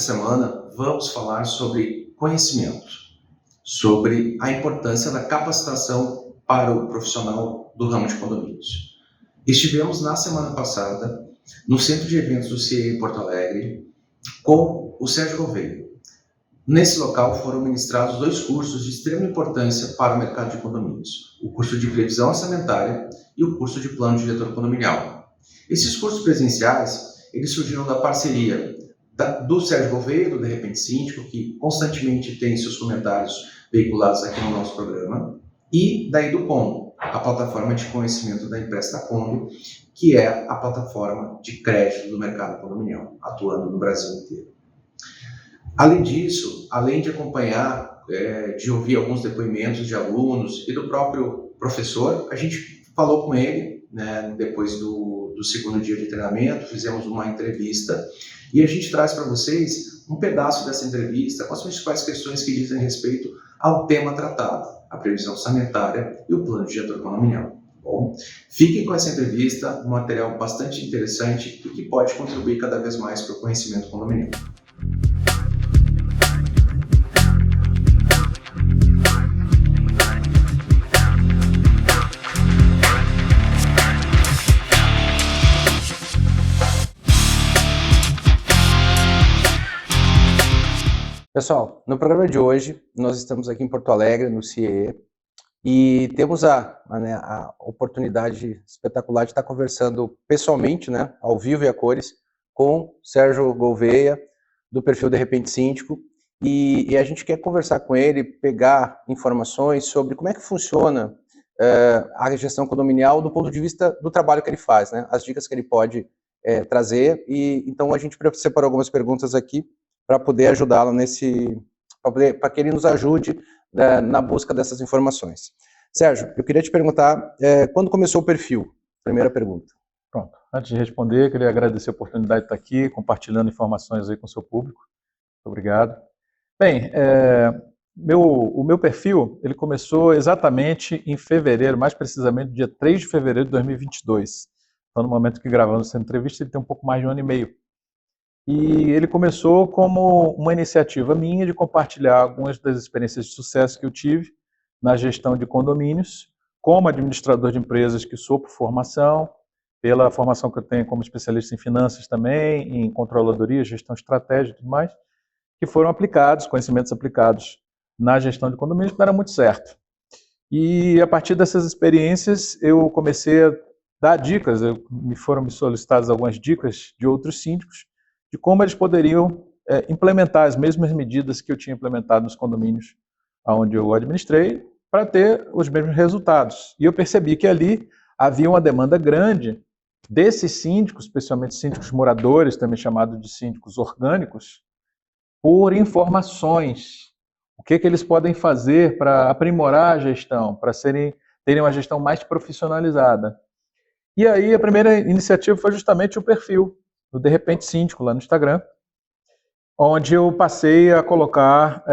semana vamos falar sobre conhecimento, sobre a importância da capacitação para o profissional do ramo de condomínios. Estivemos na semana passada no Centro de Eventos do CIE em Porto Alegre com o Sérgio Gouveia. Nesse local foram ministrados 2 cursos de extrema importância para o mercado de condomínios, o curso de previsão orçamentária e o curso de plano diretor condominial. Esses cursos presenciais, eles surgiram da parceria do Sérgio Gouveia, do De Repente Síndico, que constantemente tem seus comentários veiculados aqui no nosso programa, e da Educom, a plataforma de conhecimento da Empresta Condo, que é a plataforma de crédito do mercado condominial, atuando no Brasil inteiro. Além disso, além de acompanhar, de ouvir alguns depoimentos de alunos e do próprio professor, a gente falou com ele, né, depois do segundo dia de treinamento, fizemos uma entrevista e a gente traz para vocês um pedaço dessa entrevista com as principais questões que dizem respeito ao tema tratado, a previsão orçamentária e o plano diretor condominial. Bom, fiquem com essa entrevista, um material bastante interessante e que pode contribuir cada vez mais para o conhecimento condominial. Pessoal, no programa de hoje, nós estamos aqui em Porto Alegre, no CIE, e temos a oportunidade espetacular de estar conversando pessoalmente, né, ao vivo e a cores, com Sérgio Gouveia, do perfil De Repente Síndico, e a gente quer conversar com ele, pegar informações sobre como é que funciona a gestão condominial do ponto de vista do trabalho que ele faz, né, as dicas que ele pode trazer, e então a gente separou algumas perguntas aqui, para poder ajudá-lo para que ele nos ajude na busca dessas informações. Sérgio, eu queria te perguntar, quando começou o perfil? Primeira pergunta. Pronto, antes de responder, queria agradecer a oportunidade de estar aqui, compartilhando informações aí com o seu público. Muito obrigado. Bem, o meu perfil, ele começou exatamente em fevereiro, mais precisamente dia 3 de fevereiro de 2022. Então, no momento que gravamos essa entrevista, ele tem um pouco mais de 1 ano e meio. E ele começou como uma iniciativa minha de compartilhar algumas das experiências de sucesso que eu tive na gestão de condomínios, como administrador de empresas que sou por formação, pela formação que eu tenho como especialista em finanças também, em controladoria, gestão estratégica e tudo mais, que foram aplicados, conhecimentos aplicados na gestão de condomínios, que não era muito certo. E a partir dessas experiências eu comecei a dar dicas, foram me solicitadas algumas dicas de outros síndicos, de como eles poderiam implementar as mesmas medidas que eu tinha implementado nos condomínios onde eu administrei, para ter os mesmos resultados. E eu percebi que ali havia uma demanda grande desses síndicos, especialmente síndicos moradores, também chamados de síndicos orgânicos, por informações. O que eles podem fazer para aprimorar a gestão, para terem uma gestão mais profissionalizada. E aí a primeira iniciativa foi justamente o perfil do De Repente Síndico, lá no Instagram, onde eu passei a colocar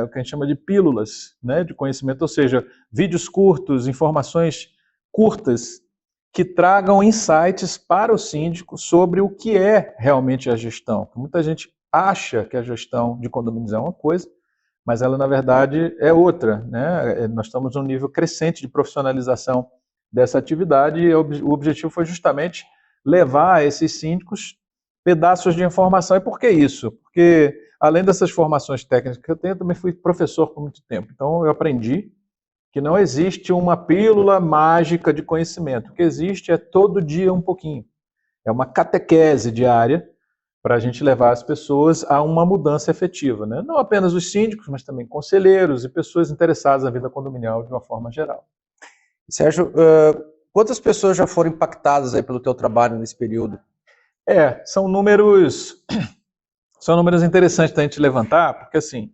o que a gente chama de pílulas, né, de conhecimento, ou seja, vídeos curtos, informações curtas, que tragam insights para o síndico sobre o que é realmente a gestão. Muita gente acha que a gestão de condomínios é uma coisa, mas ela, na verdade, é outra, né? Nós estamos num nível crescente de profissionalização dessa atividade e o objetivo foi justamente levar a esses síndicos pedaços de informação. E por que isso? Porque, além dessas formações técnicas que eu tenho, eu também fui professor por muito tempo. Então, eu aprendi que não existe uma pílula mágica de conhecimento. O que existe é todo dia um pouquinho. É uma catequese diária para a gente levar as pessoas a uma mudança efetiva, né? Não apenas os síndicos, mas também conselheiros e pessoas interessadas na vida condominial de uma forma geral. Sérgio, quantas pessoas já foram impactadas aí pelo teu trabalho nesse período? São números interessantes da gente levantar, porque assim,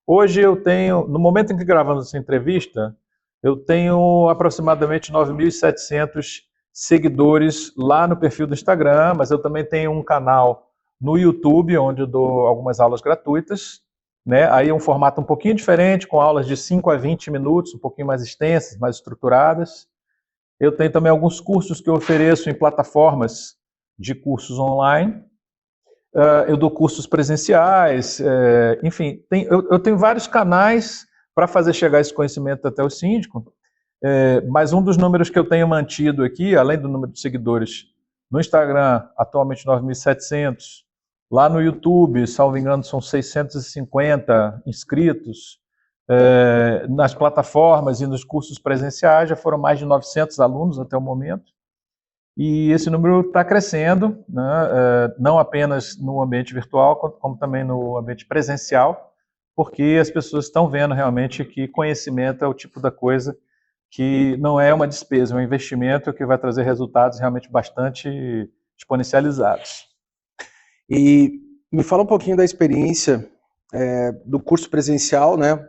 hoje eu tenho, no momento em que gravamos essa entrevista, eu tenho aproximadamente 9.700 seguidores lá no perfil do Instagram, mas eu também tenho um canal no YouTube, onde eu dou algumas aulas gratuitas, né? Aí é um formato um pouquinho diferente, com aulas de 5 a 20 minutos, um pouquinho mais extensas, mais estruturadas. Eu tenho também alguns cursos que eu ofereço em plataformas de cursos online. eu dou cursos presenciais, enfim, eu tenho vários canais para fazer chegar esse conhecimento até o síndico, mas um dos números que eu tenho mantido aqui, além do número de seguidores no Instagram, atualmente 9.700, lá no YouTube, salvo engano, são 650 inscritos, nas plataformas e nos cursos presenciais já foram mais de 900 alunos até o momento, e esse número está crescendo, né, não apenas no ambiente virtual, como também no ambiente presencial, porque as pessoas estão vendo realmente que conhecimento é o tipo da coisa que não é uma despesa, é um investimento que vai trazer resultados realmente bastante exponencializados. E me fala um pouquinho da experiência do curso presencial, né?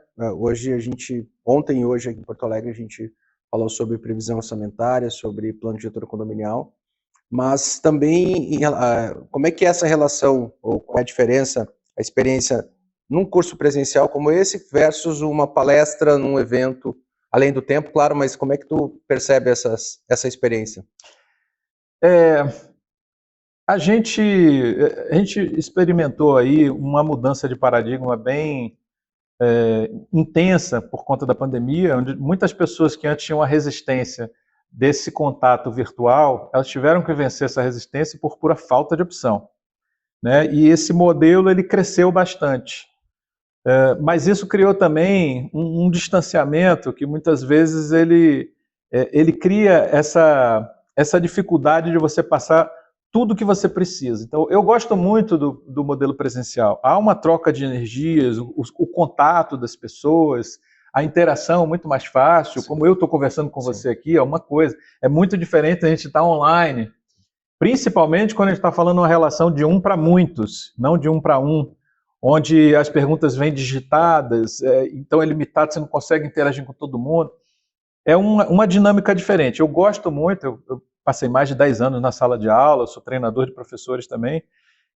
Ontem e hoje aqui em Porto Alegre a gente falou sobre previsão orçamentária, sobre plano diretor condominial, mas também como é que é essa relação, ou qual é a diferença, a experiência num curso presencial como esse versus uma palestra num evento, além do tempo, claro, mas como é que tu percebe essa experiência? A gente experimentou aí uma mudança de paradigma bem intensa por conta da pandemia, onde muitas pessoas que antes tinham a resistência desse contato virtual, elas tiveram que vencer essa resistência por pura falta de opção, né? E esse modelo ele cresceu bastante. Mas isso criou também um distanciamento que muitas vezes ele cria essa dificuldade de você passar tudo o que você precisa. Então, eu gosto muito do modelo presencial. Há uma troca de energias, o contato das pessoas, a interação muito mais fácil. Sim. Como eu estou conversando com você aqui, é uma coisa. É muito diferente a gente estar online, principalmente quando a gente está falando uma relação de um para muitos, não de um para um, onde as perguntas vêm digitadas, então é limitado, você não consegue interagir com todo mundo. É uma dinâmica diferente. Eu gosto muito, eu passei mais de 10 anos na sala de aula, sou treinador de professores também,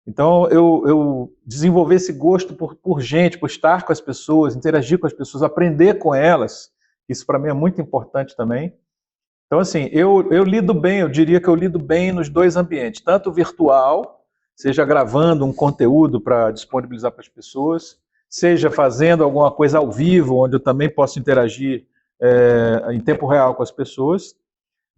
então eu desenvolvi esse gosto por gente, por estar com as pessoas, interagir com as pessoas, aprender com elas, isso para mim é muito importante também. Então assim, eu lido bem, eu diria que eu lido bem nos dois ambientes, tanto virtual, seja gravando um conteúdo para disponibilizar para as pessoas, seja fazendo alguma coisa ao vivo, onde eu também posso interagir em tempo real com as pessoas,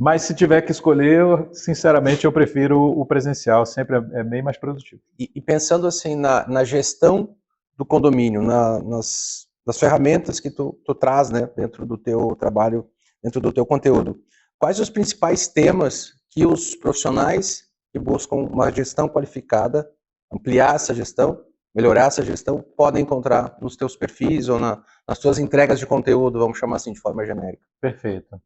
mas se tiver que escolher, sinceramente, eu prefiro o presencial, sempre é bem mais produtivo. E pensando assim na gestão do condomínio, nas ferramentas que tu traz, né, dentro do teu trabalho, dentro do teu conteúdo, quais os principais temas que os profissionais que buscam uma gestão qualificada, ampliar essa gestão, melhorar essa gestão, podem encontrar nos teus perfis ou nas tuas entregas de conteúdo, vamos chamar assim de forma genérica? Perfeito.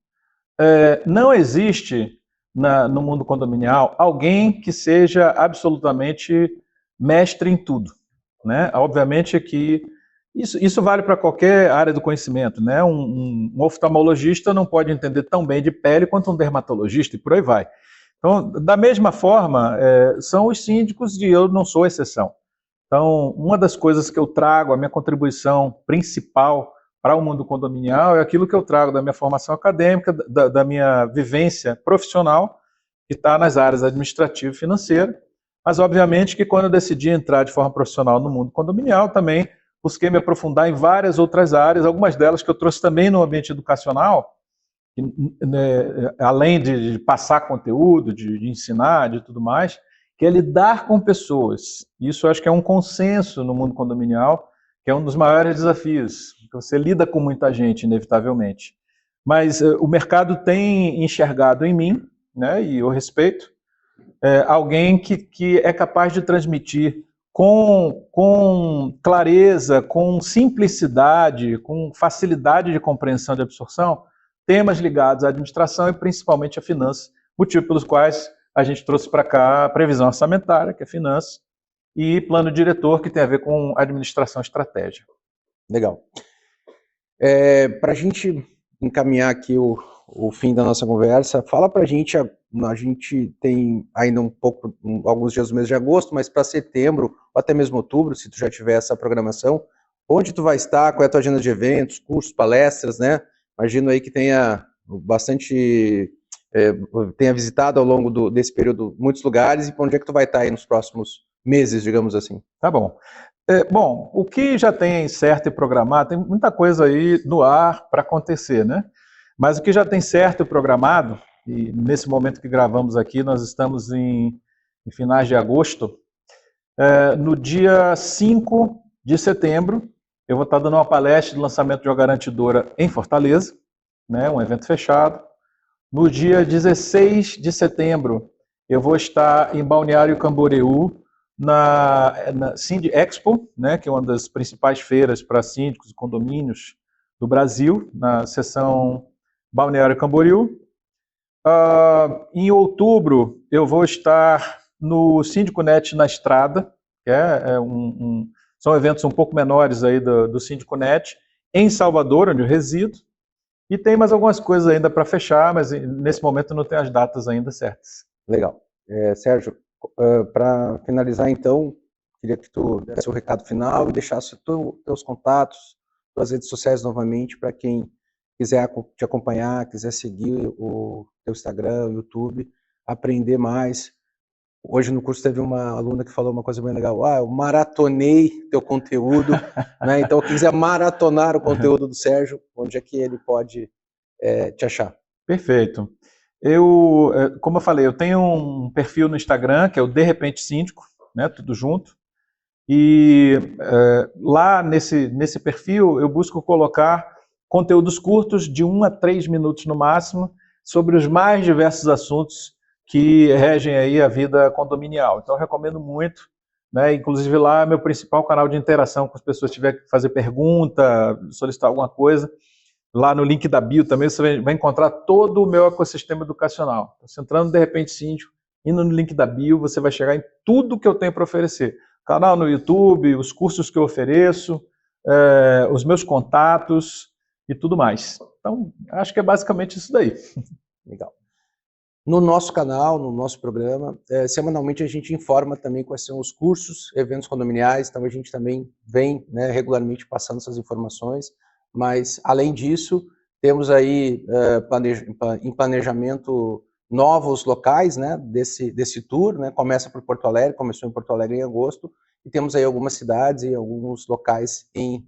Não existe no mundo condominial alguém que seja absolutamente mestre em tudo, né? Obviamente que isso vale para qualquer área do conhecimento, né? Um oftalmologista não pode entender tão bem de pele quanto um dermatologista e por aí vai. Então, da mesma forma, são os síndicos e eu não sou exceção. Então, uma das coisas que eu trago, a minha contribuição principal para o mundo condominial é aquilo que eu trago da minha formação acadêmica, da minha vivência profissional, que está nas áreas administrativa e financeira, mas obviamente que quando eu decidi entrar de forma profissional no mundo condominial, também busquei me aprofundar em várias outras áreas, algumas delas que eu trouxe também no ambiente educacional, além de passar conteúdo, de ensinar, de tudo mais, que é lidar com pessoas. Isso eu acho que é um consenso no mundo condominial, que é um dos maiores desafios. Você lida com muita gente, inevitavelmente. Mas o mercado tem enxergado em mim, né, e eu respeito, alguém que é capaz de transmitir com clareza, com simplicidade, com facilidade de compreensão e de absorção, temas ligados à administração e principalmente à finanças, motivo pelos quais a gente trouxe para cá a previsão orçamentária, que é finanças, e plano diretor, que tem a ver com administração e estratégia. Legal. Para a gente encaminhar aqui o fim da nossa conversa, fala para a gente tem ainda alguns dias do mês de agosto, mas para setembro, ou até mesmo outubro, se tu já tiver essa programação, onde tu vai estar, qual é a tua agenda de eventos, cursos, palestras, né? Imagino aí que tenha visitado ao longo desse período muitos lugares, e para onde é que tu vai estar aí nos próximos meses, digamos assim? Tá bom. Bom, o que já tem certo e programado, tem muita coisa aí no ar para acontecer, né? Mas o que já tem certo e programado, e nesse momento que gravamos aqui, nós estamos em finais de agosto, no dia 5 de setembro, eu vou estar dando uma palestra de lançamento de uma garantidora em Fortaleza, né, um evento fechado. No dia 16 de setembro, eu vou estar em Balneário Camboriú, na Sind Expo, né, que é uma das principais feiras para síndicos e condomínios do Brasil, na seção Balneário Camboriú. Em outubro, eu vou estar no SíndicoNet na Estrada, que são eventos um pouco menores aí do SíndicoNet, em Salvador, onde eu resido. E tem mais algumas coisas ainda para fechar, mas nesse momento não tem as datas ainda certas. Legal. Sérgio, para finalizar então, queria que tu desse o recado final e deixasse teus contatos, tuas redes sociais novamente, para quem quiser te acompanhar, quiser seguir o teu Instagram, o YouTube, aprender mais. Hoje no curso teve uma aluna que falou uma coisa bem legal. Eu maratonei teu conteúdo, né? Então, quem quiser maratonar o conteúdo do Sérgio, onde é que ele pode te achar? Perfeito. Como eu falei, eu tenho um perfil no Instagram, que é o De Repente Síndico, né? Tudo junto. E lá nesse perfil eu busco colocar conteúdos curtos de 1 a 3 minutos no máximo sobre os mais diversos assuntos que regem aí a vida condominial. Então eu recomendo muito, né? Inclusive lá é meu principal canal de interação com as pessoas que tiverem que fazer pergunta, solicitar alguma coisa. Lá no link da bio também você vai encontrar todo o meu ecossistema educacional. Você entrando De Repente Síndico, indo no link da bio, você vai chegar em tudo que eu tenho para oferecer. Canal no YouTube, os cursos que eu ofereço, os meus contatos e tudo mais. Então, acho que é basicamente isso daí. Legal. No nosso canal, no nosso programa, semanalmente a gente informa também quais são os cursos, eventos condominiais, então a gente também vem, né, regularmente passando essas informações, mas além disso, temos aí em planejamento novos locais, né, desse tour, né, começa por Porto Alegre, começou em Porto Alegre em agosto, e temos aí algumas cidades e alguns locais em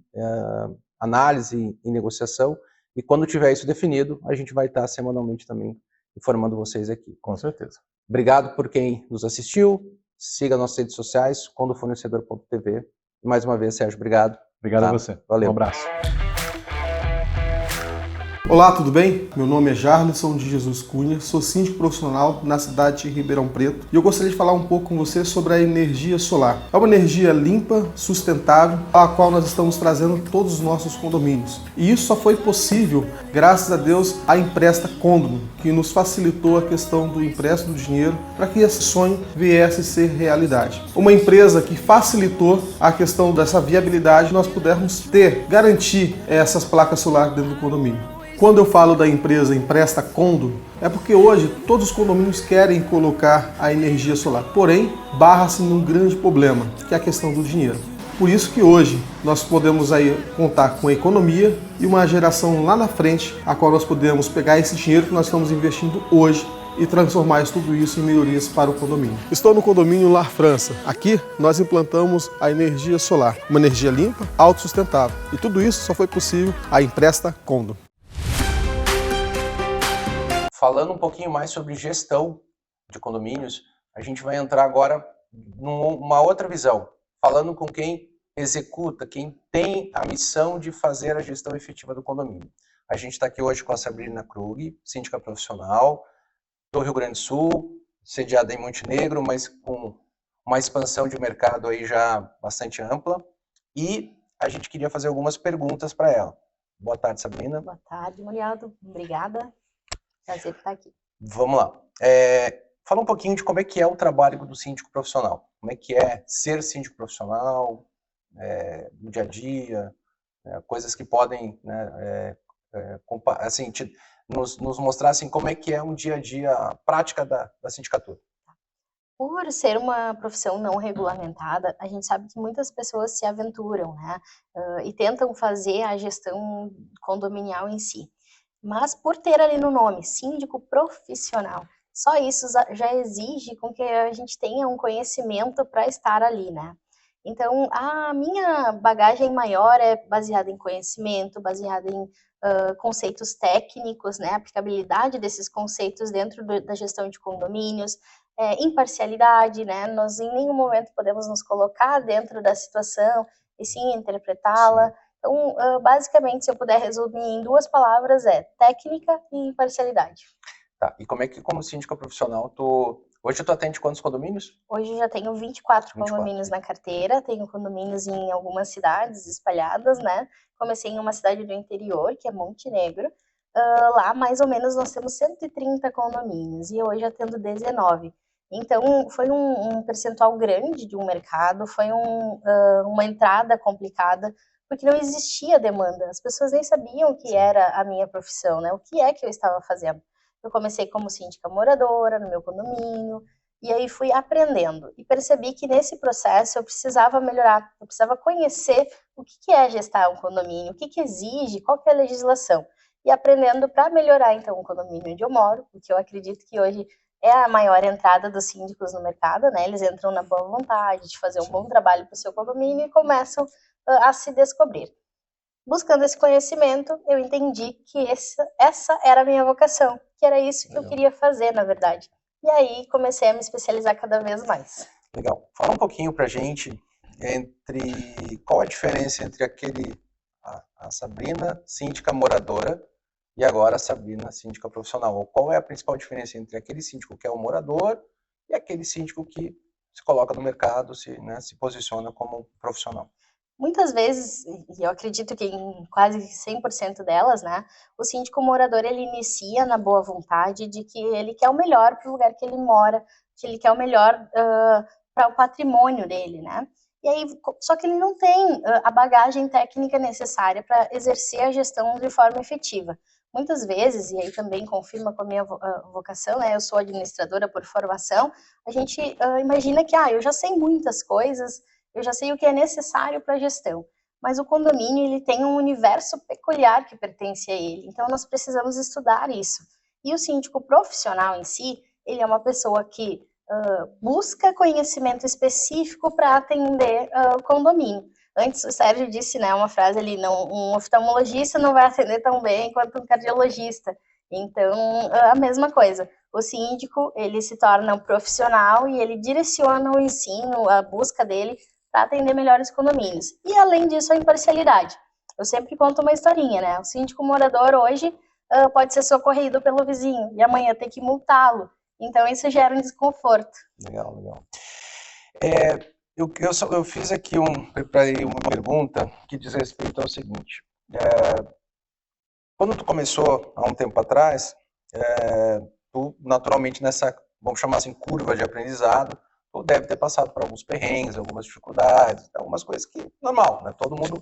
análise e negociação, e quando tiver isso definido, a gente vai estar semanalmente também informando vocês aqui. Com certeza. Obrigado por quem nos assistiu, siga nossas redes sociais, condofornecedor.tv, e mais uma vez, Sérgio, obrigado. Obrigado a você. Valeu. Um abraço. Olá, tudo bem? Meu nome é Jarlisson de Jesus Cunha, sou síndico profissional na cidade de Ribeirão Preto e eu gostaria de falar um pouco com você sobre a energia solar. É uma energia limpa, sustentável, a qual nós estamos trazendo todos os nossos condomínios. E isso só foi possível, graças a Deus, à Empresta Condomo, que nos facilitou a questão do empréstimo do dinheiro para que esse sonho viesse a ser realidade. Uma empresa que facilitou a questão dessa viabilidade, nós pudermos garantir essas placas solares dentro do condomínio. Quando eu falo da empresa Empresta Condomo, é porque hoje todos os condomínios querem colocar a energia solar, porém, barra-se num grande problema, que é a questão do dinheiro. Por isso que hoje nós podemos aí contar com a economia e uma geração lá na frente, a qual nós podemos pegar esse dinheiro que nós estamos investindo hoje e transformar tudo isso em melhorias para o condomínio. Estou no condomínio Lar França. Aqui nós implantamos a energia solar, uma energia limpa, autossustentável. E tudo isso só foi possível a Empresta Condomo. Falando um pouquinho mais sobre gestão de condomínios, a gente vai entrar agora numa outra visão, falando com quem executa, quem tem a missão de fazer a gestão efetiva do condomínio. A gente está aqui hoje com a Sabrina Krug, síndica profissional do Rio Grande do Sul, sediada em Montenegro, mas com uma expansão de mercado aí já bastante ampla, e a gente queria fazer algumas perguntas para ela. Boa tarde, Sabrina. Boa tarde, Murialdo. Obrigada. Prazer estar aqui. Vamos lá. Fala um pouquinho de como é que é o trabalho do síndico profissional. Como é que é ser síndico profissional no dia a dia, coisas que podem, né, assim, nos mostrar assim, como é que é um dia a dia, a prática da sindicatura. Por ser uma profissão não regulamentada, a gente sabe que muitas pessoas se aventuram, né, e tentam fazer a gestão condominial em si. Mas por ter ali no nome, síndico profissional, só isso já exige com que a gente tenha um conhecimento para estar ali, né? Então, a minha bagagem maior é baseada em conhecimento, baseada em conceitos técnicos, né? Aplicabilidade desses conceitos dentro da gestão de condomínios, imparcialidade, né? Nós em nenhum momento podemos nos colocar dentro da situação e sim interpretá-la. Então, basicamente, se eu puder resumir em 2 palavras, é técnica e imparcialidade. Tá. E como é que, como síndica profissional, hoje tu atende quantos condomínios? Hoje eu já tenho 24 condomínios na carteira, tenho condomínios em algumas cidades espalhadas, né? Comecei em uma cidade do interior, que é Montenegro. Lá, mais ou menos, nós temos 130 condomínios e hoje atendo 19. Então, foi um percentual grande de um mercado, foi uma entrada complicada, porque não existia demanda. As pessoas nem sabiam o que era a minha profissão, né? O que é que eu estava fazendo. Eu comecei como síndica moradora no meu condomínio, e aí fui aprendendo. E percebi que nesse processo eu precisava melhorar, eu precisava conhecer o que é gestar um condomínio, o que exige, qual que é a legislação. E aprendendo para melhorar, então, o condomínio onde eu moro, porque eu acredito que hoje é a maior entrada dos síndicos no mercado, né? Eles entram na boa vontade de fazer um bom trabalho para o seu condomínio e começam a se descobrir. Buscando esse conhecimento, eu entendi que essa era a minha vocação, que era isso que eu queria fazer, na verdade. E aí comecei a me especializar cada vez mais. Legal. Fala um pouquinho pra gente qual a diferença entre a Sabrina, síndica moradora, e agora a Sabrina, síndica profissional. Ou qual é a principal diferença entre aquele síndico que é o morador e aquele síndico que se coloca no mercado, se posiciona como profissional? Muitas vezes, e eu acredito que em quase 100% delas, né, o síndico morador, ele inicia na boa vontade de que ele quer o melhor para o lugar que ele mora, que ele quer o melhor para o patrimônio dele, né? E aí, só que ele não tem a bagagem técnica necessária para exercer a gestão de forma efetiva. Muitas vezes, e aí também confirma com a minha vocação, né, eu sou administradora por formação, a gente imagina que, eu já sei muitas coisas, eu já sei o que é necessário para a gestão, mas o condomínio ele tem um universo peculiar que pertence a ele, então nós precisamos estudar isso. E o síndico profissional em si, ele é uma pessoa que busca conhecimento específico para atender o condomínio. Antes o Sérgio disse, né, uma frase ali, um oftalmologista não vai atender tão bem quanto um cardiologista. Então, a mesma coisa. O síndico, ele se torna um profissional e ele direciona o ensino, a busca dele para atender melhores condomínios. E além disso, a imparcialidade. Eu sempre conto uma historinha, né? O síndico morador hoje pode ser socorrido pelo vizinho e amanhã ter que multá-lo. Então isso gera um desconforto. Legal, legal. Eu fiz aqui preparei uma pergunta que diz respeito ao seguinte. Quando tu começou há um tempo atrás, tu naturalmente vamos chamar assim, curva de aprendizado, tu deve ter passado por alguns perrengues, algumas dificuldades, algumas coisas que normal, né? Todo mundo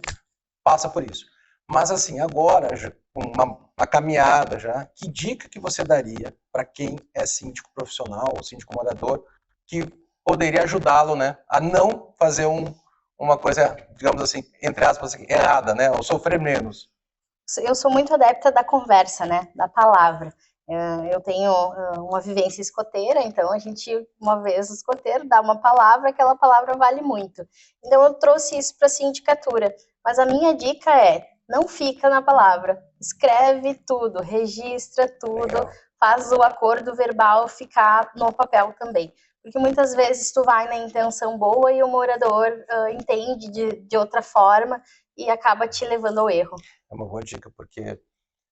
passa por isso. Mas assim, agora, uma caminhada já, que dica que você daria para quem é síndico profissional ou síndico morador que poderia ajudá-lo, né, a não fazer uma coisa, digamos assim, entre aspas, errada, né, ou sofrer menos? Eu sou muito adepta da conversa, né, da palavra. Eu tenho uma vivência escoteira, então a gente, uma vez no escoteiro, dá uma palavra, aquela palavra vale muito. Então eu trouxe isso para a sindicatura. Mas a minha dica é, não fica na palavra, escreve tudo, registra tudo, legal, faz o acordo verbal ficar no papel também. Porque muitas vezes tu vai na intenção boa e o morador entende de outra forma e acaba te levando ao erro. É uma boa dica, porque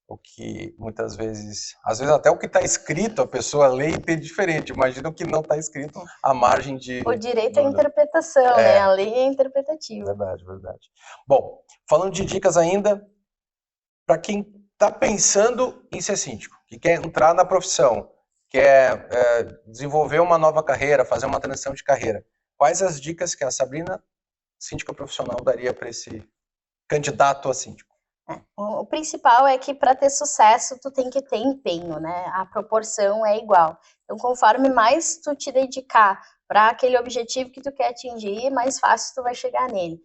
o que muitas vezes, às vezes até o que está escrito, a pessoa lê e entende diferente. Imagina o que não está escrito, a margem de... O direito é a interpretação, né? A lei é interpretativa. Verdade, verdade. Bom, falando de dicas ainda, para quem está pensando em ser síndico, que quer entrar na profissão, quer desenvolver uma nova carreira, fazer uma transição de carreira, quais as dicas que a Sabrina, síndica profissional, daria para esse candidato a síndico? O principal é que para ter sucesso tu tem que ter empenho, né? A proporção é igual. Então, conforme mais tu te dedicar para aquele objetivo que tu quer atingir, mais fácil tu vai chegar nele.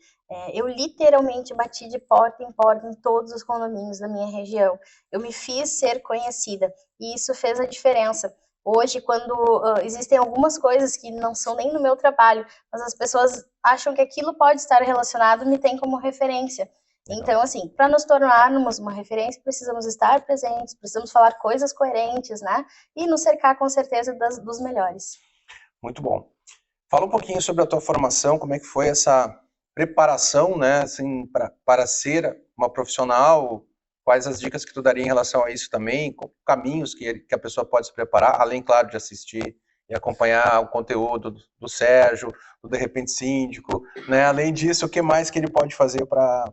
Eu literalmente bati de porta em todos os condomínios da minha região. Eu me fiz ser conhecida e isso fez a diferença. Hoje, quando existem algumas coisas que não são nem no meu trabalho, mas as pessoas acham que aquilo pode estar relacionado, me tem como referência. Então, assim, para nos tornarmos uma referência, precisamos estar presentes, precisamos falar coisas coerentes, né? E nos cercar, com certeza, dos melhores. Muito bom. Fala um pouquinho sobre a tua formação, como é que foi essa preparação, né, assim, para ser uma profissional, quais as dicas que tu daria em relação a isso também, caminhos que a pessoa pode se preparar, além, claro, de assistir e acompanhar o conteúdo do Sérgio, do De Repente Síndico, né? Além disso, o que mais que ele pode fazer para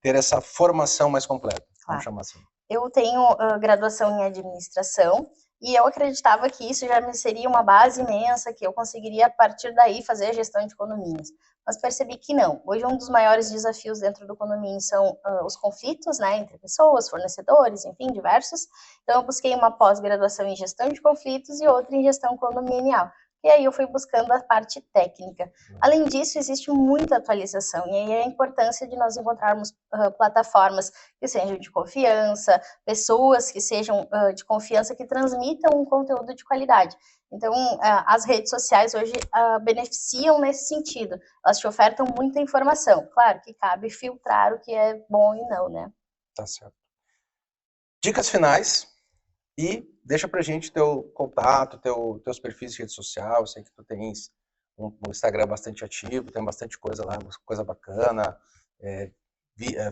ter essa formação mais completa, vamos chamar assim. Eu tenho graduação em administração e eu acreditava que isso já me seria uma base imensa, que eu conseguiria, a partir daí, fazer a gestão de condomínios. Mas percebi que não. Hoje, um dos maiores desafios dentro do condomínio são os conflitos, né, entre pessoas, fornecedores, enfim, diversos. Então, eu busquei uma pós-graduação em gestão de conflitos e outra em gestão condominial. E aí eu fui buscando a parte técnica. Além disso, existe muita atualização, e aí a importância de nós encontrarmos plataformas que sejam de confiança, pessoas que sejam de confiança, que transmitam um conteúdo de qualidade. Então, as redes sociais hoje beneficiam nesse sentido. Elas te ofertam muita informação. Claro que cabe filtrar o que é bom e não, né? Tá certo. Dicas finais. E deixa pra gente teu contato, teus perfis de rede social. Eu sei que tu tens um Instagram bastante ativo, tem bastante coisa lá, coisa bacana,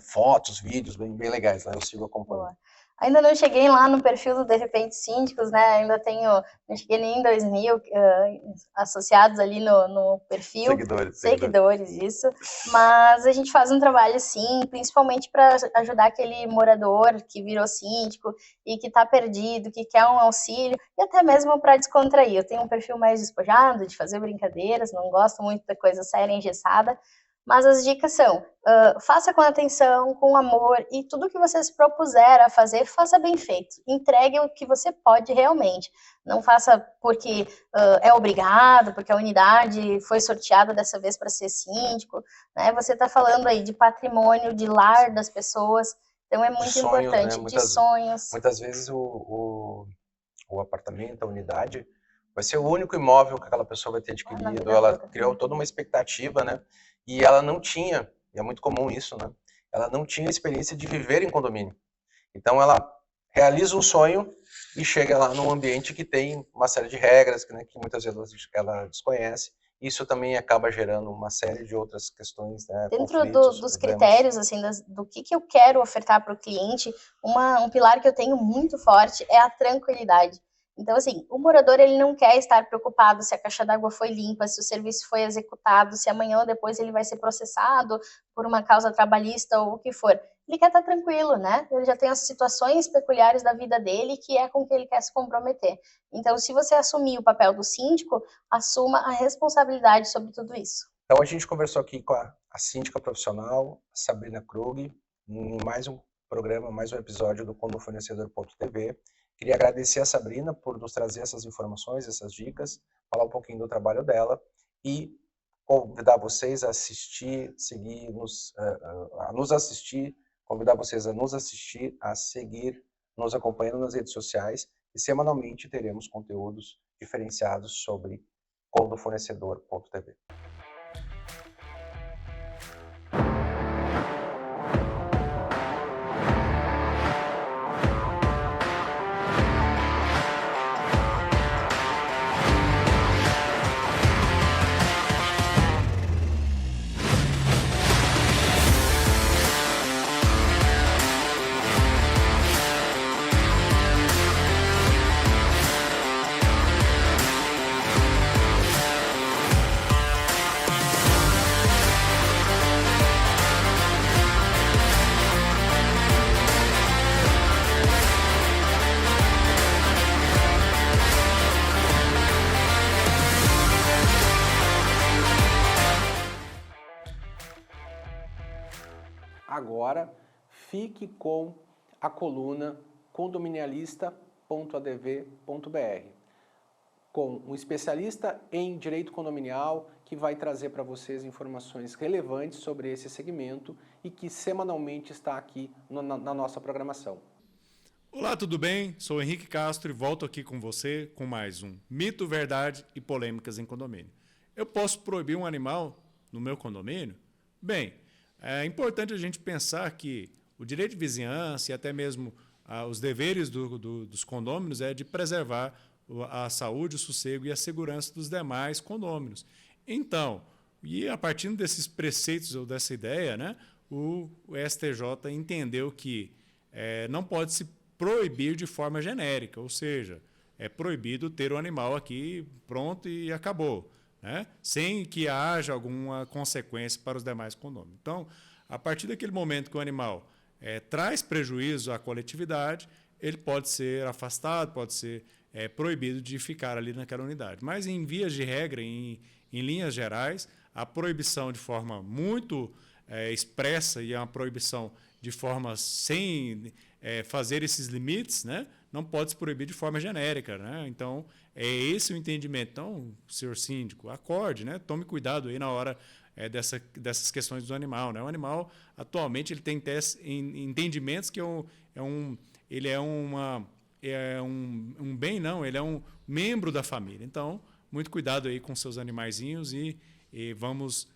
fotos, vídeos bem legais lá, eu sigo acompanhando. Boa. Ainda não cheguei lá no perfil do De Repente Síndicos, né? Ainda tenho, não cheguei nem em 2.000 associados ali no perfil. Seguidores, isso. Mas a gente faz um trabalho, sim, principalmente para ajudar aquele morador que virou síndico e que está perdido, que quer um auxílio, e até mesmo para descontrair. Eu tenho um perfil mais despojado, de fazer brincadeiras, não gosto muito da coisa séria, engessada. Mas as dicas são, faça com atenção, com amor, e tudo que você se propuser a fazer, faça bem feito. Entregue o que você pode realmente. Não faça porque é obrigado, porque a unidade foi sorteada dessa vez para ser síndico, né? Você está falando aí de patrimônio, de lar das pessoas, então é muito importante, né? de sonhos. Muitas vezes o apartamento, a unidade, vai ser o único imóvel que aquela pessoa vai ter adquirido. Ela criou toda uma expectativa, né? E ela não tinha, e é muito comum isso, né? Ela não tinha a experiência de viver em condomínio. Então ela realiza um sonho e chega lá num ambiente que tem uma série de regras, né, que muitas vezes ela desconhece. Isso também acaba gerando uma série de outras questões, né? Dentro dos critérios, assim, do que eu quero ofertar para o cliente, um pilar que eu tenho muito forte é a tranquilidade. Então, assim, o morador, ele não quer estar preocupado se a caixa d'água foi limpa, se o serviço foi executado, se amanhã ou depois ele vai ser processado por uma causa trabalhista ou o que for. Ele quer estar tranquilo, né? Ele já tem as situações peculiares da vida dele, que é com que ele quer se comprometer. Então, se você assumir o papel do síndico, assuma a responsabilidade sobre tudo isso. Então, a gente conversou aqui com a síndica profissional, Sabrina Krug, em mais um programa, mais um episódio do Condofornecedor.tv. Queria agradecer a Sabrina por nos trazer essas informações, essas dicas, falar um pouquinho do trabalho dela e convidar vocês a assistir, a nos assistir, convidar vocês a nos assistir, a seguir, nos acompanhando nas redes sociais, e semanalmente teremos conteúdos diferenciados sobre Condofornecedor.tv. Agora, fique com a coluna condominialista.adv.br, com um especialista em direito condominial que vai trazer para vocês informações relevantes sobre esse segmento e que semanalmente está aqui na nossa programação. Olá, tudo bem? Sou Henrique Castro e volto aqui com você com mais um Mito, Verdade e Polêmicas em Condomínio. Eu posso proibir um animal no meu condomínio? Bem, é importante a gente pensar que o direito de vizinhança e até mesmo os deveres dos condôminos é de preservar a saúde, o sossego e a segurança dos demais condôminos. Então, e a partir desses preceitos ou dessa ideia, né, o STJ entendeu que não pode se proibir de forma genérica, ou seja, é proibido ter o animal aqui pronto e acabou, né? Sem que haja alguma consequência para os demais condôminos. Então, a partir daquele momento que o animal traz prejuízo à coletividade, ele pode ser afastado, pode ser proibido de ficar ali naquela unidade. Mas, em vias de regra, em linhas gerais, a proibição de forma muito expressa e é uma proibição de forma sem fazer esses limites, né? Não pode se proibir de forma genérica, né? Então, é esse o entendimento. Então, senhor síndico, acorde, né? Tome cuidado aí na hora dessas questões do animal, né? O animal, atualmente, ele tem entendimentos que ele é um bem, não, ele é um membro da família. Então, muito cuidado aí com seus animaizinhos e vamos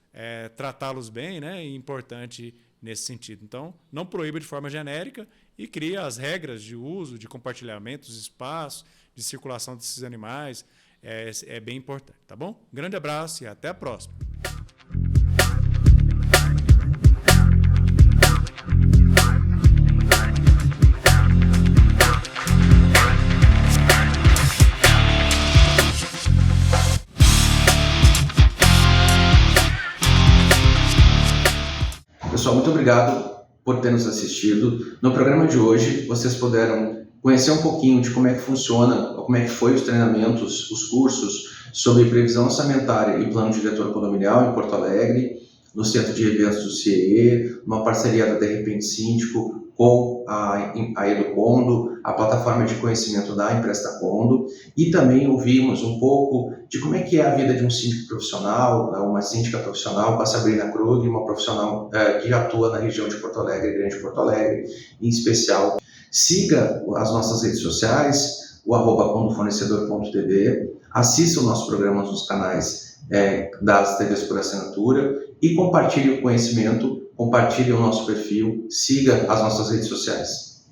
tratá-los bem, né? É importante nesse sentido. Então, não proíba de forma genérica e crie as regras de uso, de compartilhamento dos espaços, de circulação desses animais. É bem importante, tá bom? Um grande abraço e até a próxima. Pessoal, muito obrigado por ter nos assistido. No programa de hoje, vocês puderam conhecer um pouquinho de como é que funciona, como é que foi os treinamentos, os cursos sobre previsão orçamentária e plano diretor condominial em Porto Alegre, no Centro de Eventos do CIE, uma parceria da De Repente Síndico com a Educondo, a plataforma de conhecimento da Empresta Condo, e também ouvimos um pouco de como é que é a vida de um síndico profissional, uma síndica profissional, com a Sabrina Krug, uma profissional que atua na região de Porto Alegre, Grande Porto Alegre, em especial. Siga as nossas redes sociais, o @condofornecedor.tv, assista o nosso programa nos canais das TVs por assinatura e compartilhe o conhecimento, compartilhe o nosso perfil, siga as nossas redes sociais.